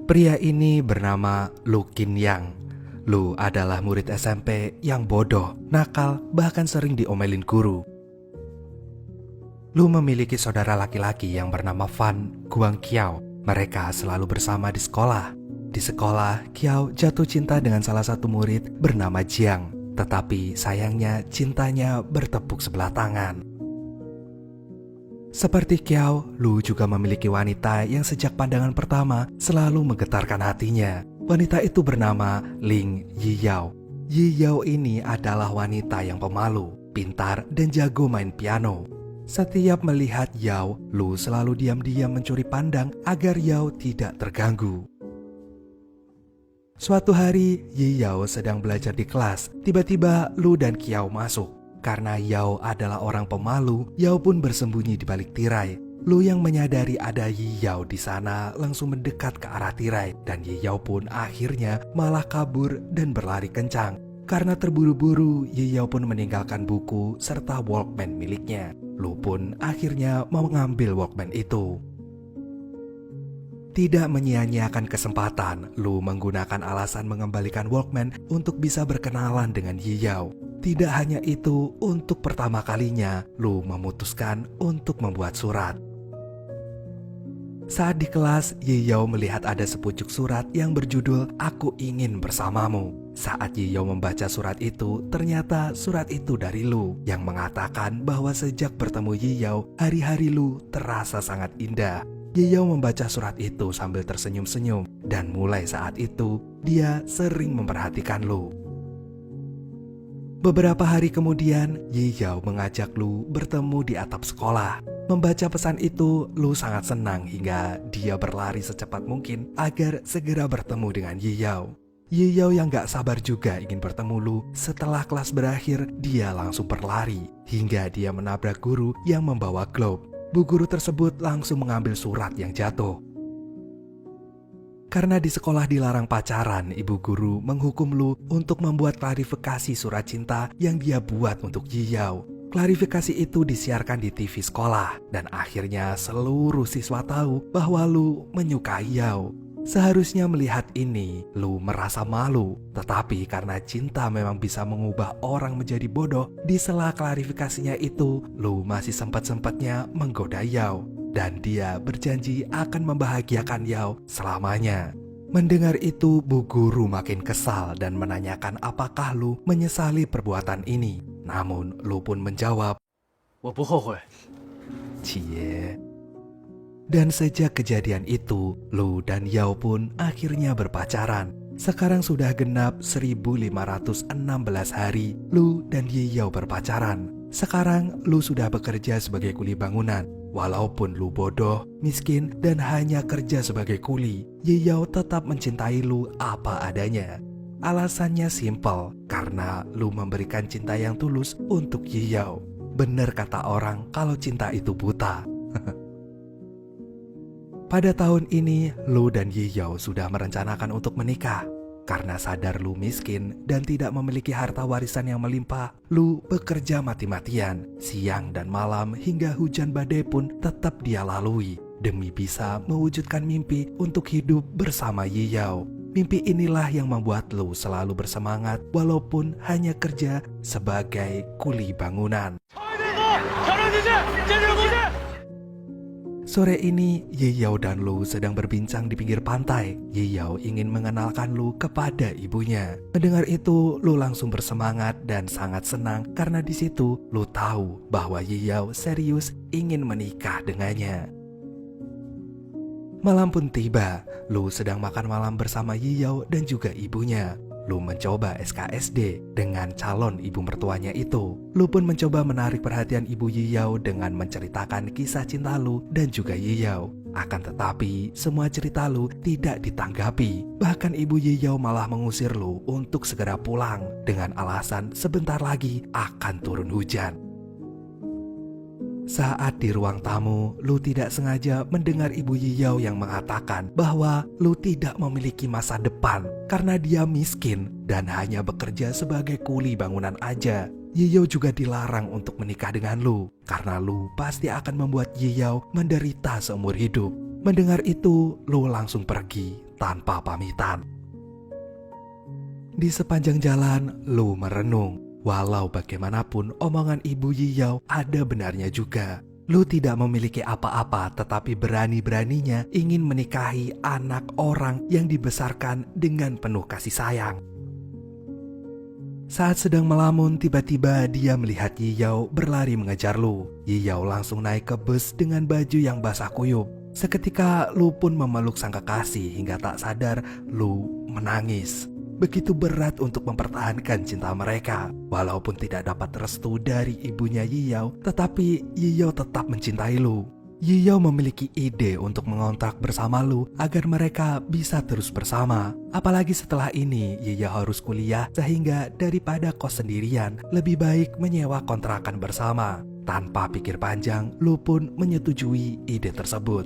Pria ini bernama Lu Qinyang. Lu adalah murid SMP yang bodoh, nakal, bahkan sering diomelin guru. Lu memiliki saudara laki-laki yang bernama Fan Guangqiao. Mereka selalu bersama di sekolah. Di sekolah, Qiao jatuh cinta dengan salah satu murid bernama Jiang. Tetapi sayangnya cintanya bertepuk sebelah tangan. Seperti Qiao, Lu juga memiliki wanita yang sejak pandangan pertama selalu menggetarkan hatinya. Wanita itu bernama Ling Yiyao. Yiyao ini adalah wanita yang pemalu, pintar, dan jago main piano. Setiap melihat Yao, Lu selalu diam-diam mencuri pandang agar Yao tidak terganggu. Suatu hari, Yiyao sedang belajar di kelas. Tiba-tiba Lu dan Qiao masuk. Karena Yao adalah orang pemalu, Yao pun bersembunyi di balik tirai. Lu yang menyadari ada Yiyao di sana langsung mendekat ke arah tirai, dan Yiyao pun akhirnya malah kabur dan berlari kencang. Karena terburu-buru, Yiyao pun meninggalkan buku serta Walkman miliknya. Lu pun akhirnya mau mengambil Walkman itu. Tidak menyia-nyiakan kesempatan, Lu menggunakan alasan mengembalikan Walkman untuk bisa berkenalan dengan Yiyao. Tidak hanya itu, untuk pertama kalinya, Lu memutuskan untuk membuat surat. Saat di kelas, Yiyao melihat ada sepucuk surat yang berjudul "Aku Ingin Bersamamu". Saat Yiyao membaca surat itu, ternyata surat itu dari Lu yang mengatakan bahwa sejak bertemu Yiyao, hari-hari Lu terasa sangat indah. Yiyao membaca surat itu sambil tersenyum-senyum, dan mulai saat itu, dia sering memperhatikan Lu. Beberapa hari kemudian, Yiyao mengajak Lu bertemu di atap sekolah. Membaca pesan itu, Lu sangat senang hingga dia berlari secepat mungkin agar segera bertemu dengan Yiyao. Yiyao yang gak sabar juga ingin bertemu Lu. Setelah kelas berakhir, dia langsung berlari hingga dia menabrak guru yang membawa globe. Bu guru tersebut langsung mengambil surat yang jatuh. Karena di sekolah dilarang pacaran, ibu guru menghukum Lu untuk membuat klarifikasi surat cinta yang dia buat untuk Yiyao. Klarifikasi itu disiarkan di TV sekolah, dan akhirnya seluruh siswa tahu bahwa Lu menyukai Yao. Seharusnya melihat ini, Lu merasa malu. Tetapi karena cinta memang bisa mengubah orang menjadi bodoh, di sela klarifikasinya itu, Lu masih sempat-sempatnya menggoda Yao. Dan dia berjanji akan membahagiakan Yao selamanya. Mendengar itu, bu guru makin kesal dan menanyakan apakah Lu menyesali perbuatan ini. Namun Lu pun menjawab, 我不后悔。 "Cie." Dan sejak kejadian itu, Lu dan Yao pun akhirnya berpacaran. Sekarang sudah genap 1516 hari Lu dan Yiyao berpacaran. Sekarang Lu sudah bekerja sebagai kuli bangunan. Walaupun Lu bodoh, miskin, dan hanya kerja sebagai kuli, Yiyao tetap mencintai Lu apa adanya. Alasannya simpel, karena Lu memberikan cinta yang tulus untuk Yiyao. Bener kata orang kalau cinta itu buta. Pada tahun ini, Lu dan Yiyao sudah merencanakan untuk menikah. Karena sadar Lu miskin dan tidak memiliki harta warisan yang melimpah, Lu bekerja mati-matian, siang dan malam hingga hujan badai pun tetap dia lalui demi bisa mewujudkan mimpi untuk hidup bersama Yiyao. Mimpi inilah yang membuat Lu selalu bersemangat walaupun hanya kerja sebagai kuli bangunan. Sore ini, Yiyao dan Lu sedang berbincang di pinggir pantai. Yiyao ingin mengenalkan Lu kepada ibunya. Mendengar itu, Lu langsung bersemangat dan sangat senang karena di situ Lu tahu bahwa Yiyao serius ingin menikah dengannya. Malam pun tiba. Lu sedang makan malam bersama Yiyao dan juga ibunya. Lu mencoba SKSD dengan calon ibu mertuanya itu. Lu pun mencoba menarik perhatian ibu Yiyao dengan menceritakan kisah cinta Lu dan juga Yiyao. Akan tetapi, semua cerita Lu tidak ditanggapi. Bahkan ibu Yiyao malah mengusir Lu untuk segera pulang dengan alasan sebentar lagi akan turun hujan. Saat di ruang tamu, Lu tidak sengaja mendengar ibu Yiyao yang mengatakan bahwa Lu tidak memiliki masa depan karena dia miskin dan hanya bekerja sebagai kuli bangunan aja. Yiyao juga dilarang untuk menikah dengan Lu karena Lu pasti akan membuat Yiyao menderita seumur hidup. Mendengar itu, Lu langsung pergi tanpa pamitan. Di sepanjang jalan, Lu merenung. Walau bagaimanapun omongan Ibu Yiyao ada benarnya juga. Lu tidak memiliki apa-apa tetapi berani-beraninya ingin menikahi anak orang yang dibesarkan dengan penuh kasih sayang. Saat sedang melamun, tiba-tiba dia melihat Yiyao berlari mengejar Lu. Yiyao langsung naik ke bus dengan baju yang basah kuyup. Seketika Lu pun memeluk sang kekasih hingga tak sadar Lu menangis. Begitu berat untuk mempertahankan cinta mereka. Walaupun tidak dapat restu dari ibunya Yiyao, tetapi Yiyao tetap mencintai Lu. Yiyao memiliki ide untuk mengontrak bersama Lu agar mereka bisa terus bersama. Apalagi setelah ini Yiyao harus kuliah, sehingga daripada kos sendirian, lebih baik menyewa kontrakan bersama. Tanpa pikir panjang, Lu pun menyetujui ide tersebut.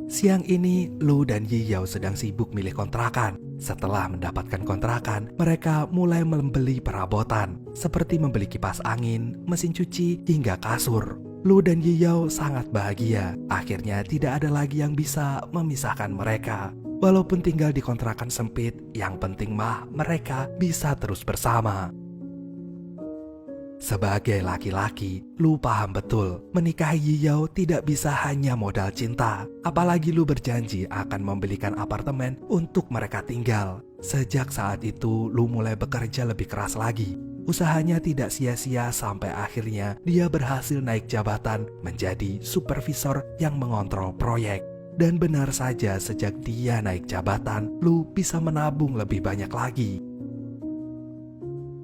Siang ini, Lu dan Yiyao sedang sibuk milih kontrakan. Setelah mendapatkan kontrakan, mereka mulai membeli perabotan, seperti membeli kipas angin, mesin cuci, hingga kasur. Lu dan Yiyao sangat bahagia. Akhirnya tidak ada lagi yang bisa memisahkan mereka. Walaupun tinggal di kontrakan sempit, yang penting mah mereka bisa terus bersama. Sebagai laki-laki, Lu paham betul menikahi Yiyao tidak bisa hanya modal cinta. Apalagi Lu berjanji akan membelikan apartemen untuk mereka tinggal. Sejak saat itu, Lu mulai bekerja lebih keras lagi. Usahanya tidak sia-sia sampai akhirnya dia berhasil naik jabatan menjadi supervisor yang mengontrol proyek. Dan benar saja, sejak dia naik jabatan, Lu bisa menabung lebih banyak lagi.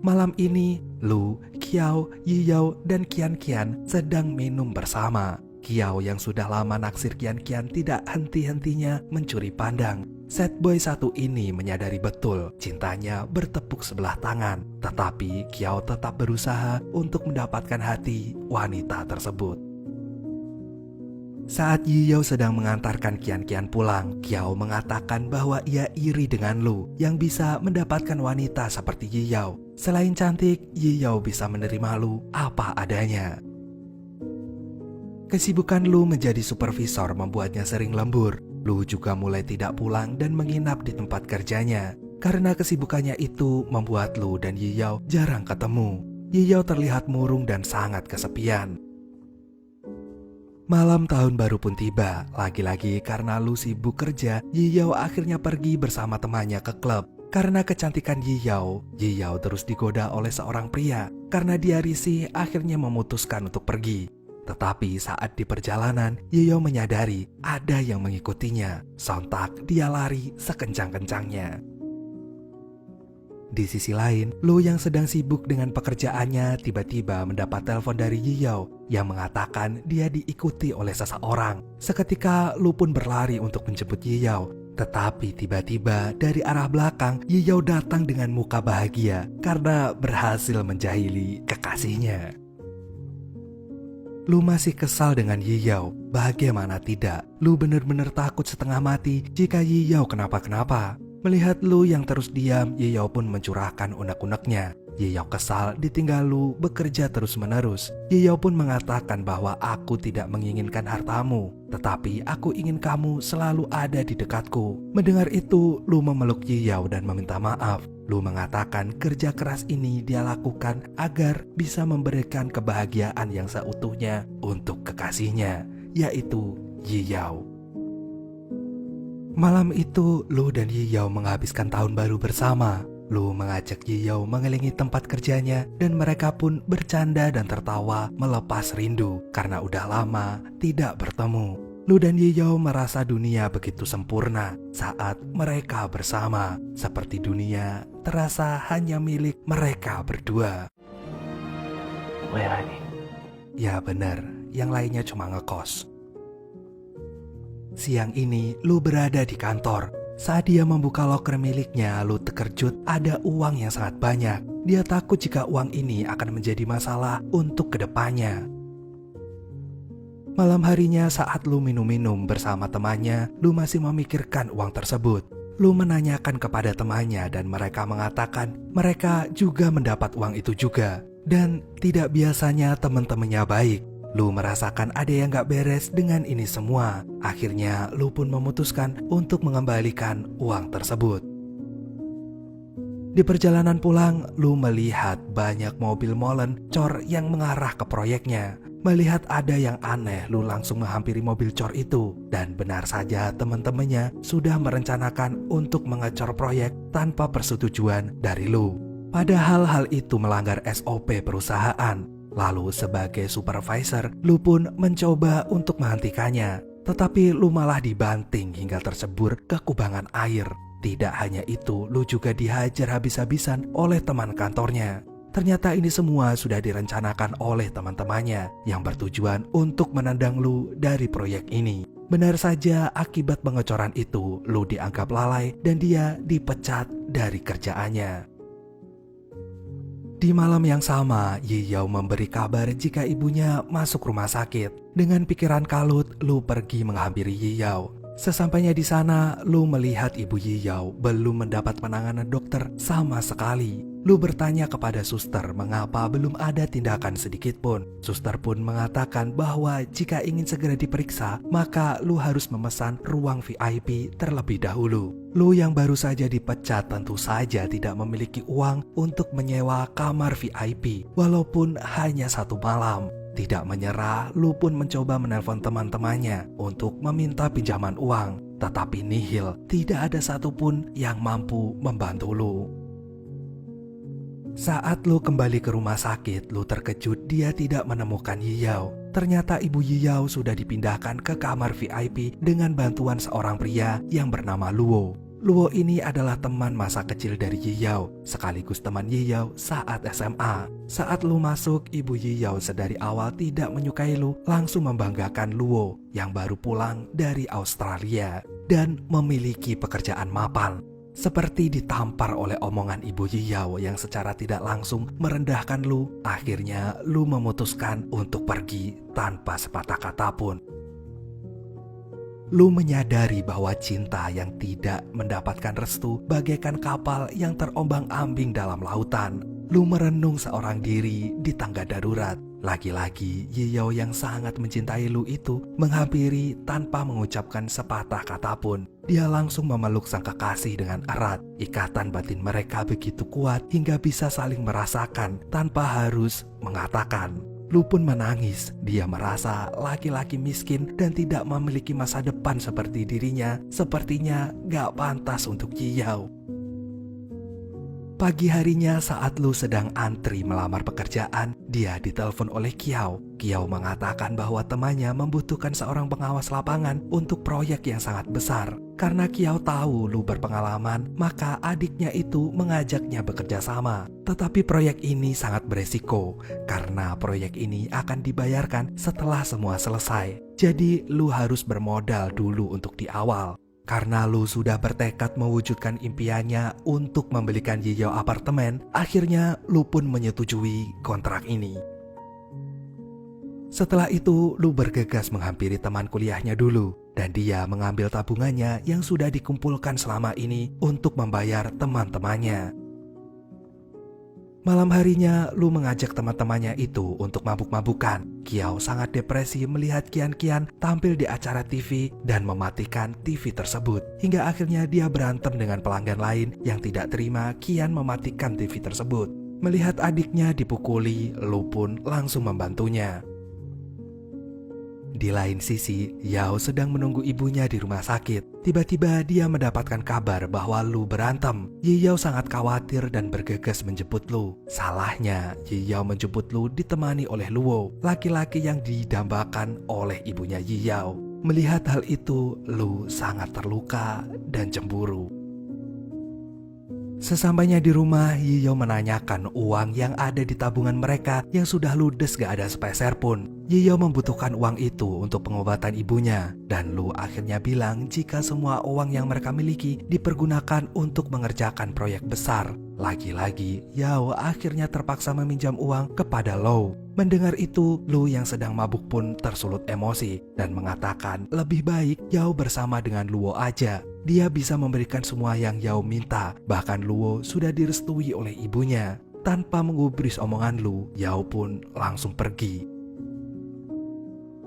Malam ini, Lu, Qiao, Yiyao, dan Qian-Qian sedang minum bersama. Qiao yang sudah lama naksir Qian-Qian tidak henti-hentinya mencuri pandang. Sad boy satu ini menyadari betul cintanya bertepuk sebelah tangan. Tetapi Qiao tetap berusaha untuk mendapatkan hati wanita tersebut. Saat Yiyao sedang mengantarkan Qian-Qian pulang, Qiao mengatakan bahwa ia iri dengan Lu yang bisa mendapatkan wanita seperti Yiyao. Selain cantik, Yiyao bisa menerima Lu apa adanya. Kesibukan Lu menjadi supervisor membuatnya sering lembur. Lu juga mulai tidak pulang dan menginap di tempat kerjanya. Karena kesibukannya itu membuat Lu dan Yiyao jarang ketemu. Yiyao terlihat murung dan sangat kesepian. Malam tahun baru pun tiba. Lagi-lagi karena Lu sibuk kerja, Yiyao akhirnya pergi bersama temannya ke klub. Karena kecantikan Yiyao, Yiyao terus digoda oleh seorang pria. Karena dia risih, akhirnya memutuskan untuk pergi. Tetapi saat di perjalanan, Yiyao menyadari ada yang mengikutinya. Sontak dia lari sekencang-kencangnya. Di sisi lain, Lu yang sedang sibuk dengan pekerjaannya tiba-tiba mendapat telepon dari Yiyao yang mengatakan dia diikuti oleh seseorang. Seketika Lu pun berlari untuk menjemput Yiyao. Tetapi tiba-tiba dari arah belakang, Yiyao datang dengan muka bahagia karena berhasil menjahili kekasihnya. Lu masih kesal dengan Yiyao. Bagaimana tidak, Lu benar-benar takut setengah mati jika Yiyao kenapa-kenapa. Melihat Lu yang terus diam, Yiyao pun mencurahkan unek-uneknya. Yiyao kesal ditinggal Lu bekerja terus-menerus. Yiyao pun mengatakan bahwa aku tidak menginginkan hartamu, tetapi aku ingin kamu selalu ada di dekatku. Mendengar itu, Lu memeluk Yiyao dan meminta maaf. Lu mengatakan kerja keras ini dia lakukan agar bisa memberikan kebahagiaan yang seutuhnya untuk kekasihnya, yaitu Yiyao. Malam itu, Lu dan Yiyao menghabiskan tahun baru bersama. Lu mengajak Yiyao mengelilingi tempat kerjanya dan mereka pun bercanda dan tertawa melepas rindu karena udah lama tidak bertemu. Lu dan Yiyao merasa dunia begitu sempurna saat mereka bersama, seperti dunia terasa hanya milik mereka berdua. Ya benar, yang lainnya cuma ngekos. Siang ini, Lu berada di kantor. Saat dia membuka loker miliknya, Lu terkejut ada uang yang sangat banyak. Dia takut jika uang ini akan menjadi masalah untuk kedepannya. Malam harinya saat Lu minum-minum bersama temannya, Lu masih memikirkan uang tersebut. Lu menanyakan kepada temannya dan mereka mengatakan mereka juga mendapat uang itu juga. Dan tidak biasanya teman-temannya baik. Lu merasakan ada yang gak beres dengan ini semua. Akhirnya Lu pun memutuskan untuk mengembalikan uang tersebut. Di perjalanan pulang, Lu melihat banyak mobil molen cor yang mengarah ke proyeknya. Melihat ada yang aneh, Lu langsung menghampiri mobil cor itu. Dan benar saja teman-temannya sudah merencanakan untuk mengecor proyek tanpa persetujuan dari Lu. Padahal hal itu melanggar SOP perusahaan. Lalu sebagai supervisor, Lu pun mencoba untuk menghentikannya. Tetapi Lu malah dibanting hingga tersebur ke kubangan air. Tidak hanya itu, Lu juga dihajar habis-habisan oleh teman kantornya. Ternyata ini semua sudah direncanakan oleh teman-temannya yang bertujuan untuk menendang Lu dari proyek ini. Benar saja akibat pengecoran itu, Lu dianggap lalai dan dia dipecat dari kerjaannya. Di malam yang sama, Yiyao memberi kabar jika ibunya masuk rumah sakit. Dengan pikiran kalut, Lu pergi menghampiri Yiyao. Sesampainya di sana, Lu melihat ibu Yiyao belum mendapat penanganan dokter sama sekali. Lu bertanya kepada suster mengapa belum ada tindakan sedikit pun. Suster pun mengatakan bahwa jika ingin segera diperiksa, maka Lu harus memesan ruang VIP terlebih dahulu. Lu yang baru saja dipecat tentu saja tidak memiliki uang untuk menyewa kamar VIP, walaupun hanya 1 malam. Tidak menyerah, Lu pun mencoba menelpon teman-temannya untuk meminta pinjaman uang. Tetapi nihil, tidak ada satupun yang mampu membantu Lu. Saat Lu kembali ke rumah sakit, Lu terkejut dia tidak menemukan Yiyao. Ternyata ibu Yiyao sudah dipindahkan ke kamar VIP dengan bantuan seorang pria yang bernama Luo. Luo ini adalah teman masa kecil dari Yiyao, sekaligus teman Yiyao saat SMA. Saat Lu masuk, ibu Yiyao sedari awal tidak menyukai Lu, langsung membanggakan Luo yang baru pulang dari Australia dan memiliki pekerjaan mapan. Seperti ditampar oleh omongan ibu Yiyao yang secara tidak langsung merendahkan Lu, akhirnya Lu memutuskan untuk pergi tanpa sepatah kata pun. Lu menyadari bahwa cinta yang tidak mendapatkan restu bagaikan kapal yang terombang-ambing dalam lautan. Lu merenung seorang diri di tangga darurat. Lagi-lagi Yiyao yang sangat mencintai Lu itu menghampiri tanpa mengucapkan sepatah kata pun. Dia langsung memeluk sang kekasih dengan erat. Ikatan batin mereka begitu kuat hingga bisa saling merasakan tanpa harus mengatakan. Lu pun menangis. Dia merasa laki-laki miskin dan tidak memiliki masa depan seperti dirinya sepertinya gak pantas untuk Yiyao. Pagi harinya saat Lu sedang antri melamar pekerjaan, dia ditelepon oleh Kiao. Kiao mengatakan bahwa temannya membutuhkan seorang pengawas lapangan untuk proyek yang sangat besar. Karena Kiao tahu Lu berpengalaman, maka adiknya itu mengajaknya bekerja sama. Tetapi proyek ini sangat beresiko, karena proyek ini akan dibayarkan setelah semua selesai. Jadi Lu harus bermodal dulu untuk di awal. Karena Lu sudah bertekad mewujudkan impiannya untuk membelikan Yiyao apartemen, akhirnya Lu pun menyetujui kontrak ini. Setelah itu, Lu bergegas menghampiri teman kuliahnya dulu, dan dia mengambil tabungannya yang sudah dikumpulkan selama ini untuk membayar teman-temannya. Malam harinya, Lu mengajak teman-temannya itu untuk mabuk-mabukan. Kiao sangat depresi melihat Kian-Kian tampil di acara TV dan mematikan TV tersebut. Hingga akhirnya dia berantem dengan pelanggan lain yang tidak terima Kian mematikan TV tersebut. Melihat adiknya dipukuli, Lu pun langsung membantunya. Di lain sisi, Yao sedang menunggu ibunya di rumah sakit. Tiba-tiba dia mendapatkan kabar bahwa Lu berantem. Yiyao sangat khawatir dan bergegas menjemput Lu. Salahnya, Yiyao menjemput Lu ditemani oleh Luo, laki-laki yang didambakan oleh ibunya Yiyao. Melihat hal itu, Lu sangat terluka dan cemburu. Sesampainya di rumah, Yiyao menanyakan uang yang ada di tabungan mereka yang sudah ludes gak ada sepeser pun. Yiyao membutuhkan uang itu untuk pengobatan ibunya, dan Lu akhirnya bilang jika semua uang yang mereka miliki dipergunakan untuk mengerjakan proyek besar. Lagi-lagi, Yao akhirnya terpaksa meminjam uang kepada Lu. Mendengar itu, Lu yang sedang mabuk pun tersulut emosi dan mengatakan lebih baik Yao bersama dengan Luo aja. Dia bisa memberikan semua yang Yao minta, bahkan Luo sudah direstui oleh ibunya. Tanpa menggubris omongan Lu, Yao pun langsung pergi.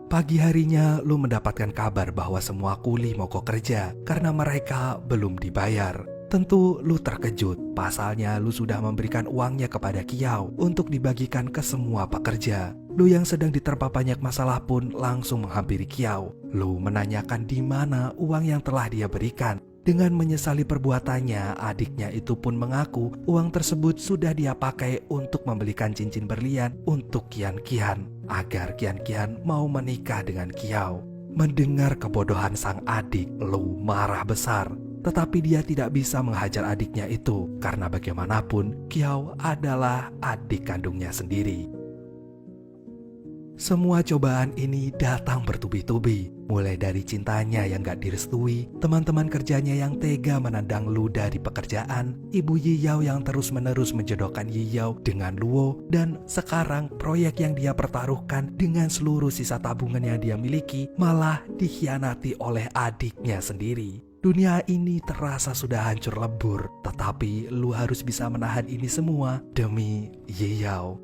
Pagi harinya Lu mendapatkan kabar bahwa semua kuli mogok kerja karena mereka belum dibayar. Tentu Lu terkejut, pasalnya Lu sudah memberikan uangnya kepada Kiau untuk dibagikan ke semua pekerja. Lu yang sedang diterpa banyak masalah pun langsung menghampiri Kiau. Lu menanyakan di mana uang yang telah dia berikan. Dengan menyesali perbuatannya, adiknya itu pun mengaku uang tersebut sudah dia pakai untuk membelikan cincin berlian untuk Kian-Kian, agar Kian-Kian mau menikah dengan Kiau. Mendengar kebodohan sang adik, Lu marah besar. Tetapi dia tidak bisa menghajar adiknya itu, karena bagaimanapun Kiau adalah adik kandungnya sendiri. Semua cobaan ini datang bertubi-tubi, mulai dari cintanya yang gak direstui, teman-teman kerjanya yang tega menendang Lu dari pekerjaan, ibu Yiyao yang terus-menerus menjodohkan Yiyao dengan Luo, dan sekarang proyek yang dia pertaruhkan dengan seluruh sisa tabungan yang dia miliki malah dikhianati oleh adiknya sendiri. Dunia ini terasa sudah hancur lebur, tetapi Lu harus bisa menahan ini semua demi Yiyao.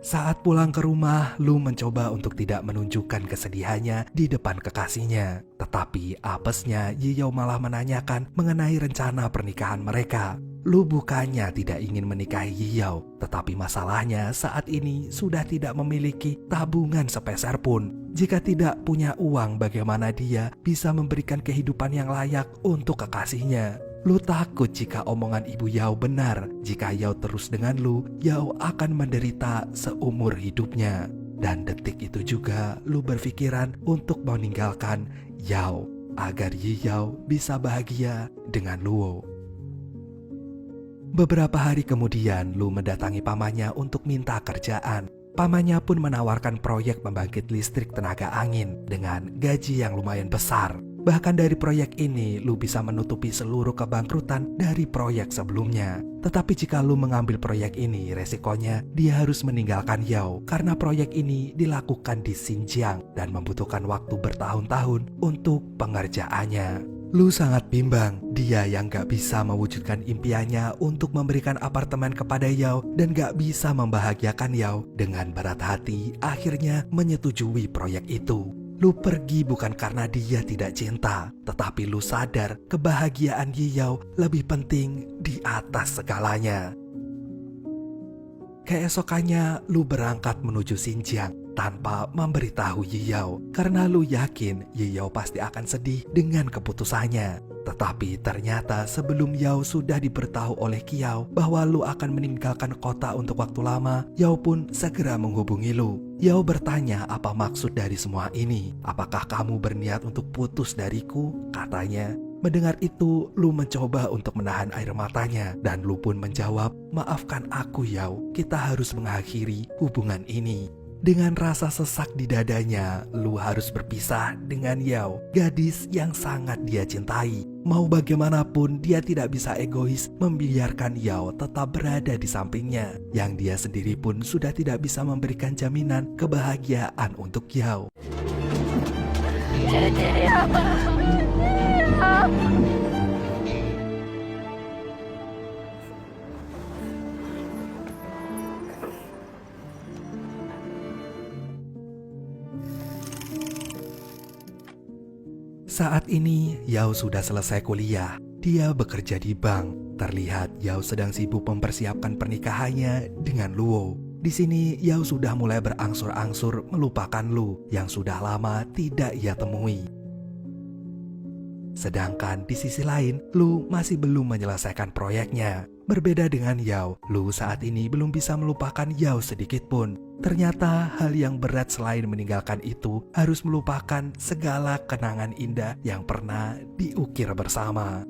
Saat pulang ke rumah, Lu mencoba untuk tidak menunjukkan kesedihannya di depan kekasihnya. Tetapi apesnya Yiyao malah menanyakan mengenai rencana pernikahan mereka. Lu bukannya tidak ingin menikahi Yiyao, tetapi masalahnya saat ini sudah tidak memiliki tabungan sepeser pun. Jika tidak punya uang, bagaimana dia bisa memberikan kehidupan yang layak untuk kekasihnya? Lu takut jika omongan ibu Yao benar. Jika Yao terus dengan Lu, Yao akan menderita seumur hidupnya. Dan detik itu juga Lu berpikiran untuk meninggalkan Yao agar Yiyao bisa bahagia dengan Luo. Beberapa hari kemudian Lu mendatangi pamannya untuk minta kerjaan. Pamannya pun menawarkan proyek pembangkit listrik tenaga angin dengan gaji yang lumayan besar. Bahkan dari proyek ini, Lu bisa menutupi seluruh kebangkrutan dari proyek sebelumnya. Tetapi jika Lu mengambil proyek ini, resikonya dia harus meninggalkan Yao karena proyek ini dilakukan di Xinjiang dan membutuhkan waktu bertahun-tahun untuk pengerjaannya. Lu sangat bimbang, dia yang gak bisa mewujudkan impiannya untuk memberikan apartemen kepada Yao dan gak bisa membahagiakan Yao. Dengan berat hati, akhirnya menyetujui proyek itu. Lu pergi bukan karena dia tidak cinta, tetapi Lu sadar kebahagiaan Yiyao lebih penting di atas segalanya. Keesokannya, Lu berangkat menuju Xinjiang tanpa memberitahu Yiyao, karena Lu yakin Yiyao pasti akan sedih dengan keputusannya. Tetapi ternyata sebelum Yao sudah diberitahu oleh Kiau bahwa Lu akan meninggalkan kota untuk waktu lama, Yao pun segera menghubungi Lu. Yao bertanya apa maksud dari semua ini. Apakah kamu berniat untuk putus dariku? Katanya. Mendengar itu, Lu mencoba untuk menahan air matanya dan Lu pun menjawab, maafkan aku Yao, kita harus mengakhiri hubungan ini. Dengan rasa sesak di dadanya, Lu harus berpisah dengan Yao, gadis yang sangat dia cintai. Mau bagaimanapun, dia tidak bisa egois membiarkan Yao tetap berada di sampingnya, yang dia sendiri pun sudah tidak bisa memberikan jaminan kebahagiaan untuk Yao. Saat ini, Yao sudah selesai kuliah. Dia bekerja di bank. Terlihat Yao sedang sibuk mempersiapkan pernikahannya dengan Luo. Di sini, Yao sudah mulai berangsur-angsur melupakan Lu yang sudah lama tidak ia temui. Sedangkan di sisi lain, Lu masih belum menyelesaikan proyeknya. Berbeda dengan Yao, Lu saat ini belum bisa melupakan Yao sedikit pun. Ternyata hal yang berat selain meninggalkan itu harus melupakan segala kenangan indah yang pernah diukir bersama.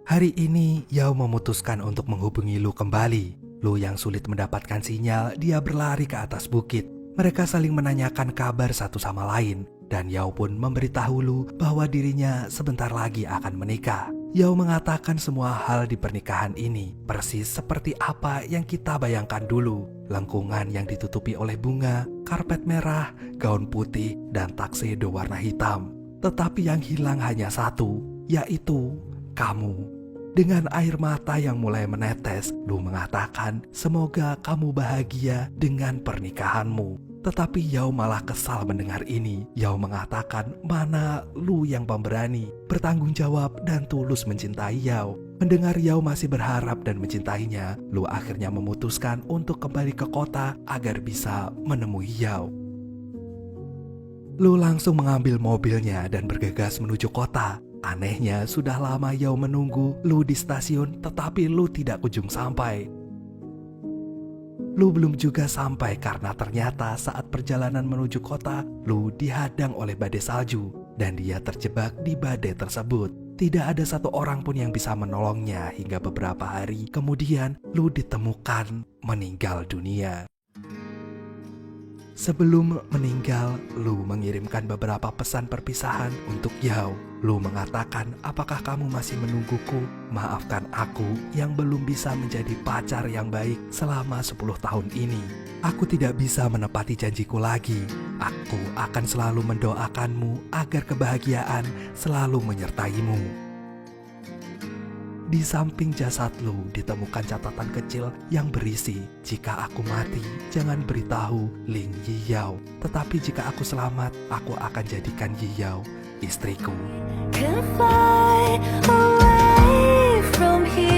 Hari ini, Yao memutuskan untuk menghubungi Lu kembali. Lu yang sulit mendapatkan sinyal, dia berlari ke atas bukit. Mereka saling menanyakan kabar satu sama lain. Dan Yao pun memberitahu Lu bahwa dirinya sebentar lagi akan menikah. Yao mengatakan semua hal di pernikahan ini persis seperti apa yang kita bayangkan dulu. Lengkungan yang ditutupi oleh bunga, karpet merah, gaun putih, dan tuxedo warna hitam. Tetapi yang hilang hanya satu, yaitu kamu. Dengan air mata yang mulai menetes, Lu mengatakan semoga kamu bahagia dengan pernikahanmu. Tetapi Yao malah kesal mendengar ini. Yao mengatakan mana Lu yang pemberani, bertanggung jawab dan tulus mencintai Yao. Mendengar Yao masih berharap dan mencintainya, Lu akhirnya memutuskan untuk kembali ke kota agar bisa menemui Yao. Lu langsung mengambil mobilnya dan bergegas menuju kota. Anehnya, sudah lama Yao menunggu Lu di stasiun, tetapi Lu tidak kunjung sampai. Lu belum juga sampai karena ternyata saat perjalanan menuju kota, Lu dihadang oleh badai salju dan dia terjebak di badai tersebut. Tidak ada satu orang pun yang bisa menolongnya hingga beberapa hari kemudian Lu ditemukan meninggal dunia. Sebelum meninggal, Lu mengirimkan beberapa pesan perpisahan untuk Yao. Lu mengatakan, apakah kamu masih menungguku? Maafkan aku yang belum bisa menjadi pacar yang baik selama 10 tahun ini. Aku tidak bisa menepati janjiku lagi. Aku akan selalu mendoakanmu agar kebahagiaan selalu menyertaimu. Di samping jasad Lu ditemukan catatan kecil yang berisi, jika aku mati, jangan beritahu Ling Yiyao. Tetapi jika aku selamat, aku akan jadikan Yiyao istriku. Can fly away from here.